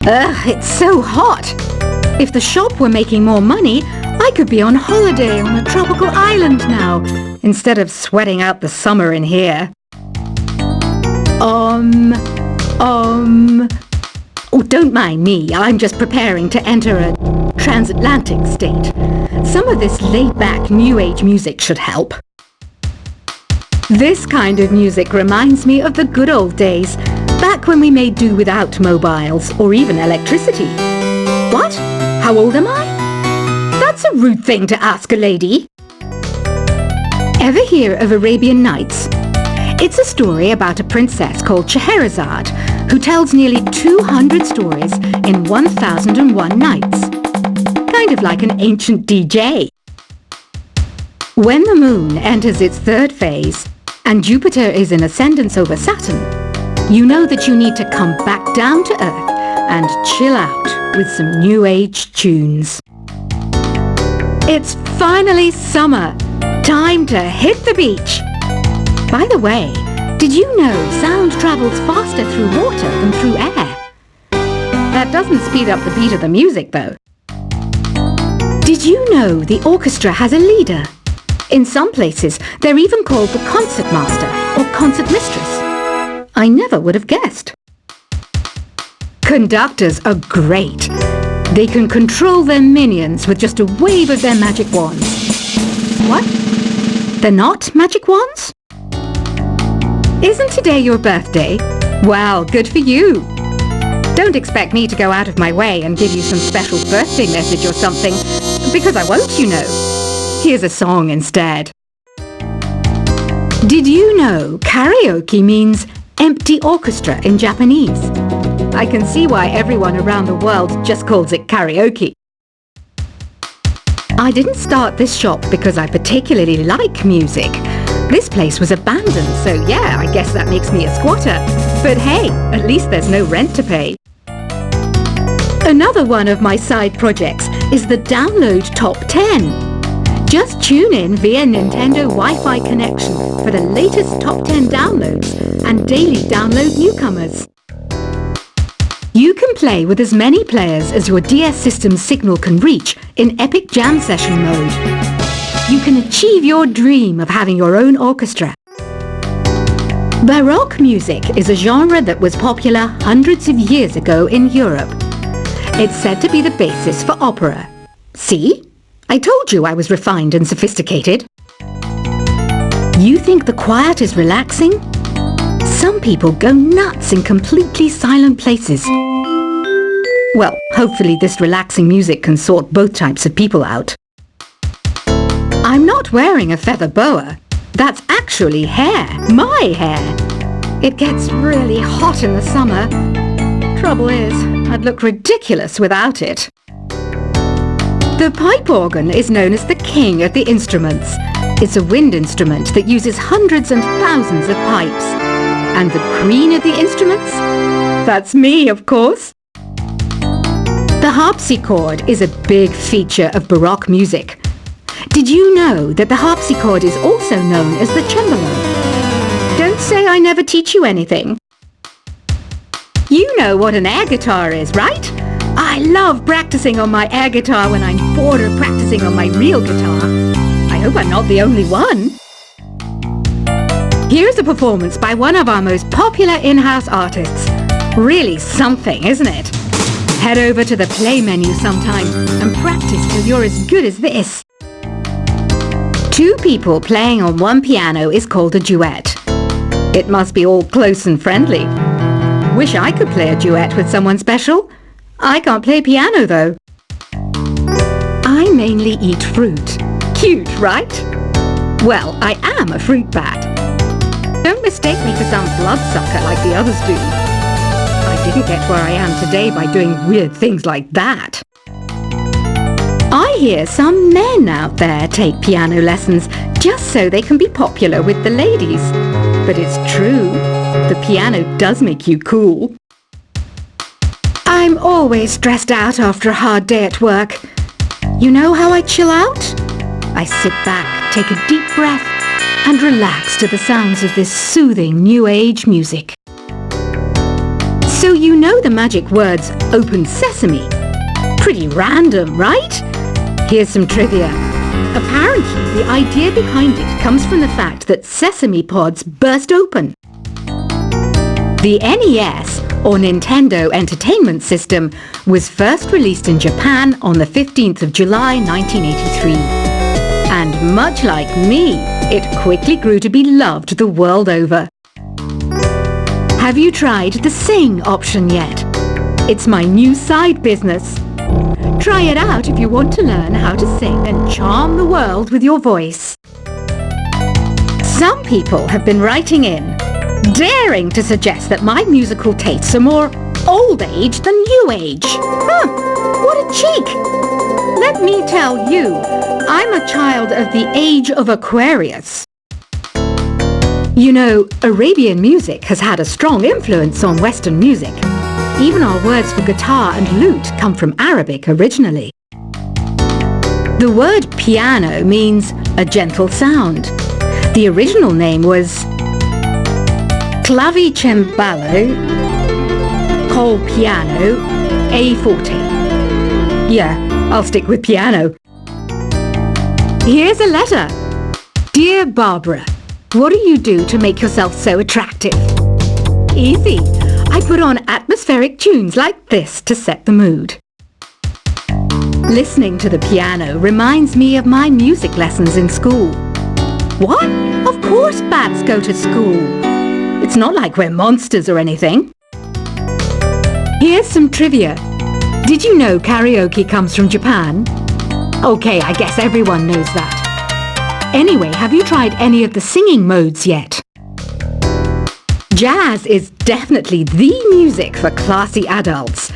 Ugh, it's so hot. If the shop were making more money, I could be on holiday on a tropical island now, instead of sweating out the summer in here. Oh, don't mind me. I'm just preparing to enter a transatlantic state. Some of this laid-back New Age music should help. This kind of music reminds me of the good old days, back when we made do without mobiles or even electricity. What? How old am I? That's a rude thing to ask a lady. Ever hear of Arabian Nights? It's a story about a princess called Scheherazade who tells nearly 200 stories in 1001 nights. Kind of like an ancient DJ. When the moon enters its third phase and Jupiter is in ascendance over Saturn, you know that you need to come back down to Earth and chill out with some New Age tunes. It's finally summer. Time to hit the beach. By the way, did you know sound travels faster through water than through air? That doesn't speed up the beat of the music, though. Did you know the orchestra has a leader? In some places, they're even called the concert master or concert mistress. I never would have guessed. Conductors are great. They can control their minions with just a wave of their magic wands. What? They're not magic wands? Isn't today your birthday? Well, good for you. Don't expect me to go out of my way and give you some special birthday message or something, because I won't, you know. Here's a song instead. Did you know karaoke means empty orchestra in Japanese? I can see why everyone around the world just calls it karaoke. I didn't start this shop because I particularly like music. This place was abandoned, so yeah, I guess that makes me a squatter. But hey, at least there's no rent to pay. Another one of my side projects is the Download Top 10. Just tune in via Nintendo Wi-Fi connection for the latest Top 10 downloads and daily download newcomers. You can play with as many players as your DS system's signal can reach in Epic Jam Session mode. You can achieve your dream of having your own orchestra. Baroque music is a genre that was popular hundreds of years ago in Europe. It's said to be the basis for opera. See? I told you I was refined and sophisticated. You think the quiet is relaxing? Some people go nuts in completely silent places. Well, hopefully this relaxing music can sort both types of people out. I'm not wearing a feather boa. That's actually hair, my hair. It gets really hot in the summer. Trouble is, I'd look ridiculous without it. The pipe organ is known as the king of the instruments. It's a wind instrument that uses hundreds and thousands of pipes. And the queen of the instruments? That's me, of course. The harpsichord is a big feature of Baroque music. Did you know that the harpsichord is also known as the cembalo? Don't say I never teach you anything. You know what an air guitar is, right? I love practicing on my air guitar when I'm bored of practicing on my real guitar. I hope I'm not the only one. Here's a performance by one of our most popular in-house artists. Really something, isn't it? Head over to the play menu sometime and practice till you're as good as this. Two people playing on one piano is called a duet. It must be all close and friendly. Wish I could play a duet with someone special. I can't play piano though. I mainly eat fruit. Cute, right? Well, I am a fruit bat. Don't mistake me for some bloodsucker like the others do. I didn't get where I am today by doing weird things like that. I hear some men out there take piano lessons just so they can be popular with the ladies. But it's true, the piano does make you cool. I'm always stressed out after a hard day at work. You know how I chill out? I sit back, take a deep breath, and relax to the sounds of this soothing New Age music. So So you know the magic words "open sesame"? Pretty random, right? Here's some trivia. Apparently, the idea behind it comes from the fact that sesame pods burst open. The NES, or Nintendo Entertainment System, was first released in Japan on the 15th of July 1983. And much like me, it quickly grew to be loved the world over. Have you tried the Sing option yet? It's my new side business. Try it out if you want to learn how to sing and charm the world with your voice. Some people have been writing in, daring to suggest that my musical tastes are more old age than new age. What a cheek! Let me tell you, I'm a child of the age of Aquarius. You know, Arabian music has had a strong influence on Western music. Even our words for guitar and lute come from Arabic originally. The word piano means a gentle sound. The original name was clavicembalo col piano e forte. Yeah, I'll stick with piano. Here's a letter. Dear Barbara, what do you do to make yourself so attractive? Easy. I put on atmospheric tunes like this to set the mood. Listening to the piano reminds me of my music lessons in school. What? Of course bats go to school. It's not like we're monsters or anything. Here's some trivia. Did you know karaoke comes from Japan? Okay, I guess everyone knows that. Anyway, have you tried any of the singing modes yet? Jazz is definitely the music for classy adults.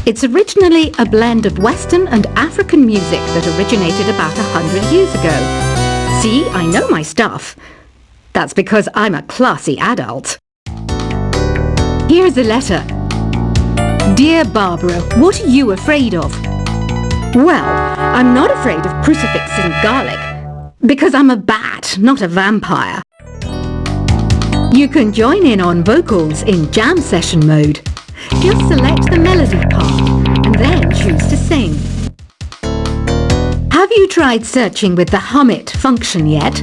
It's originally a blend of Western and African music that originated about 100 years ago. See, I know my stuff. That's because I'm a classy adult. Here's a letter. Dear Barbara, what are you afraid of? Well, I'm not afraid of crucifixes and garlic, because I'm a bat, not a vampire. You can join in on vocals in jam session mode. Just select the melody part and then choose to sing. Have you tried searching with the Hum It function yet?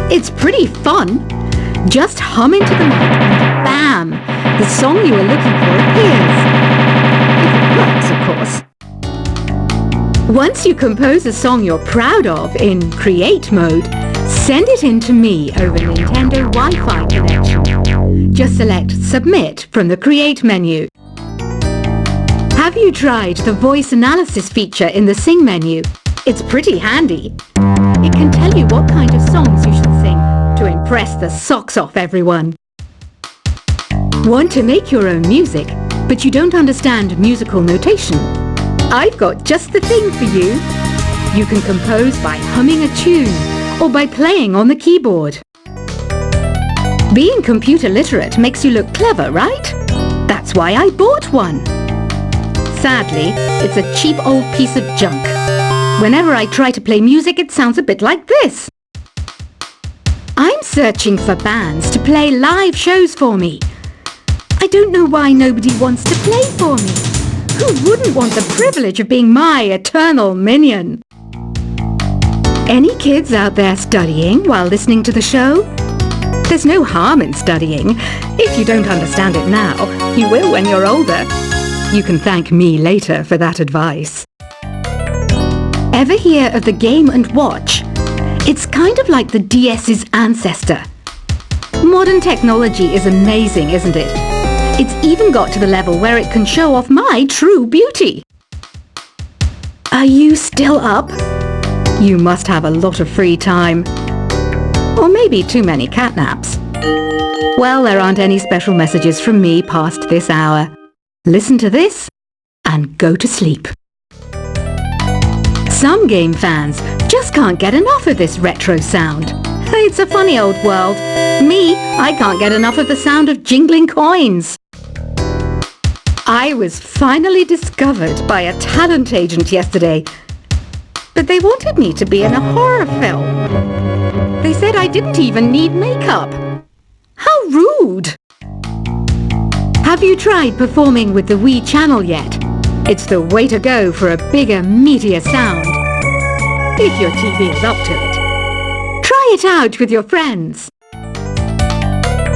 It's pretty fun. Just hum into the mic and bam! The song you are looking for appears. If it works, of course. Once you compose a song you're proud of in Create mode, send it in to me over Nintendo Wi-Fi connection. Just select Submit from the Create menu. Have you tried the voice analysis feature in the Sing menu? It's pretty handy. It can tell you what kind of songs you should sing to impress the socks off everyone. Want to make your own music, but you don't understand musical notation? I've got just the thing for you. You can compose by humming a tune or by playing on the keyboard. Being computer literate makes you look clever, right? That's why I bought one. Sadly, it's a cheap old piece of junk. Whenever I try to play music, it sounds a bit like this. I'm searching for bands to play live shows for me. I don't know why nobody wants to play for me. Who wouldn't want the privilege of being my eternal minion? Any kids out there studying while listening to the show? There's no harm in studying. If you don't understand it now, you will when you're older. You can thank me later for that advice. Ever hear of the Game & Watch? It's kind of like the DS's ancestor. Modern technology is amazing, isn't it? It's even got to the level where it can show off my true beauty. Are you still up? You must have a lot of free time. Or maybe too many catnaps. Well, there aren't any special messages from me past this hour. Listen to this and go to sleep. Some game fans just can't get enough of this retro sound. It's a funny old world. Me, I can't get enough of the sound of jingling coins. I was finally discovered by a talent agent yesterday, but they wanted me to be in a horror film. They said I didn't even need makeup. How rude! Have you tried performing with the Wii channel yet? It's the way to go for a bigger, meatier sound. If your TV is up to it. Try it out with your friends.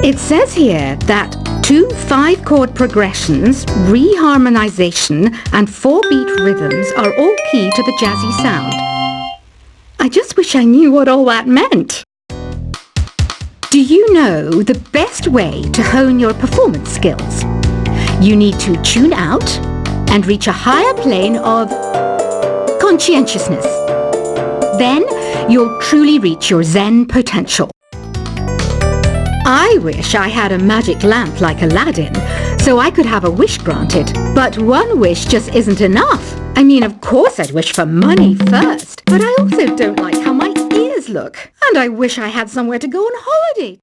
It says here that 2 5-chord progressions, reharmonization and 4-beat rhythms are all key to the jazzy sound. I just wish I knew what all that meant. Do you know the best way to hone your performance skills? You need to tune out and reach a higher plane of conscientiousness. Then you'll truly reach your Zen potential. I wish I had a magic lamp like Aladdin, so I could have a wish granted. But one wish just isn't enough. I mean, of course I'd wish for money first, but I also don't like how my ears look. And I wish I had somewhere to go on holiday.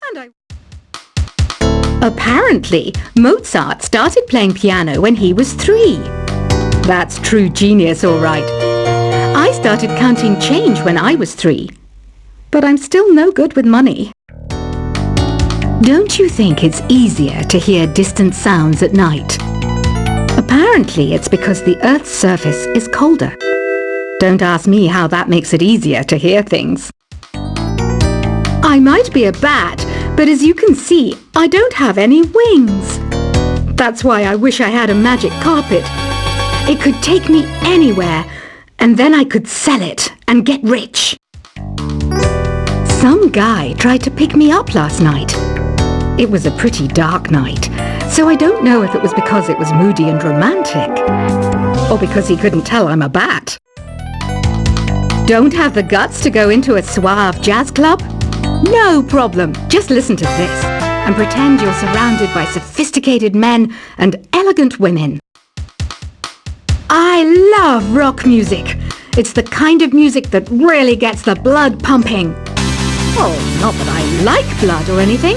Apparently, Mozart started playing piano when he was 3. That's true genius, all right. I started counting change when I was 3. But I'm still no good with money. Don't you think it's easier to hear distant sounds at night? Apparently, it's because the Earth's surface is colder. Don't ask me how that makes it easier to hear things. I might be a bat, but as you can see, I don't have any wings. That's why I wish I had a magic carpet. It could take me anywhere, and then I could sell it and get rich. Some guy tried to pick me up last night. It was a pretty dark night, so I don't know if it was because it was moody and romantic, or because he couldn't tell I'm a bat. Don't have the guts to go into a suave jazz club? No problem. Just listen to this and pretend you're surrounded by sophisticated men and elegant women. I love rock music. It's the kind of music that really gets the blood pumping. Oh, not that I like blood or anything.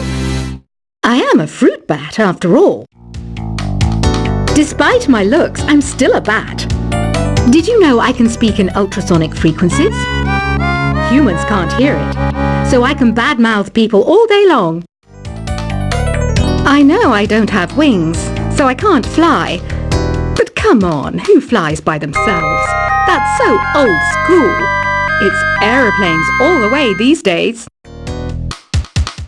I am a fruit bat, after all. Despite my looks, I'm still a bat. Did you know I can speak in ultrasonic frequencies? Humans can't hear it, so I can badmouth people all day long. I know I don't have wings, so I can't fly. But come on, who flies by themselves? That's so old school. It's aeroplanes all the way these days.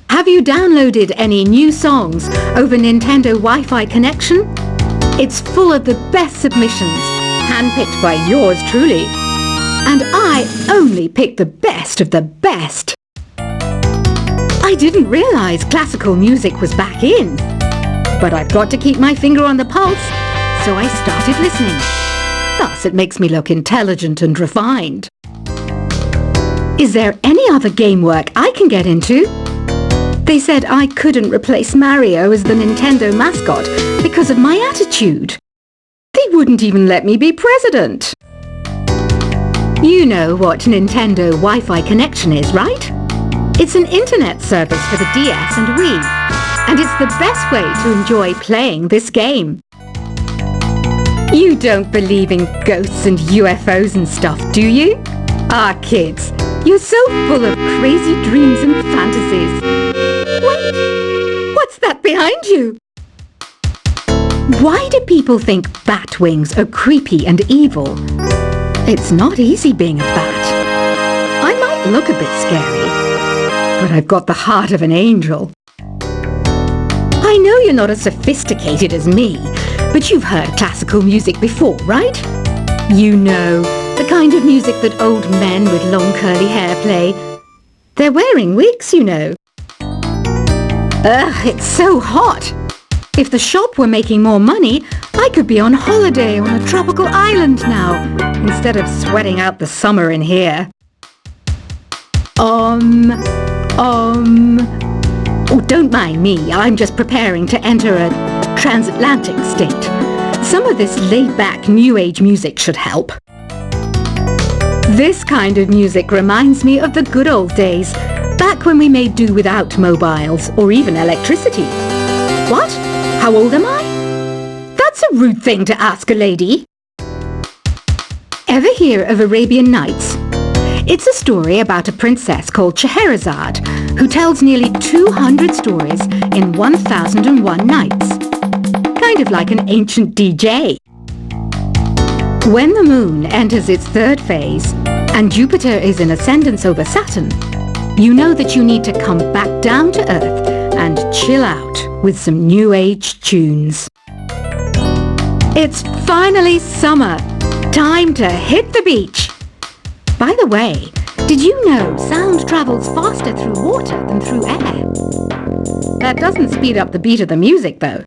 Have you downloaded any new songs over Nintendo Wi-Fi connection? It's full of the best submissions, handpicked by yours truly. And I only pick the best of the best. I didn't realize classical music was back in. But I've got to keep my finger on the pulse, so I started listening. Thus it makes me look intelligent and refined. Is there any other game work I can get into? They said I couldn't replace Mario as the Nintendo mascot because of my attitude. They wouldn't even let me be president. You know what Nintendo Wi-Fi connection is, right? It's an internet service for the DS and Wii, and it's the best way to enjoy playing this game. You don't believe in ghosts and UFOs and stuff, do you? Ah, kids, you're so full of crazy dreams and fantasies. Wait, what's that behind you? Why do people think bat wings are creepy and evil? It's not easy being a bat. I might look a bit scary, but I've got the heart of an angel. I know you're not as sophisticated as me, but you've heard classical music before, right? You know, the kind of music that old men with long curly hair play. They're wearing wigs, you know. Ugh, it's so hot. If the shop were making more money, I could be on holiday on a tropical island now, instead of sweating out the summer in here. Oh, don't mind me. I'm just preparing to enter a transatlantic state. Some of this laid-back New Age music should help. This kind of music reminds me of the good old days, back when we made do without mobiles or even electricity. What? How old am I? That's a rude thing to ask a lady. Ever hear of Arabian Nights? It's a story about a princess called Scheherazade, who tells nearly 200 stories in 1001 nights. kind of like an ancient DJ. When the moon enters its third phase and Jupiter is in ascendance over Saturn, you know that you need to come back down to Earth and chill out with some new age tunes. It's finally summer. Time to hit the beach. By the way, did you know sound travels faster through water than through air? That doesn't speed up the beat of the music, though.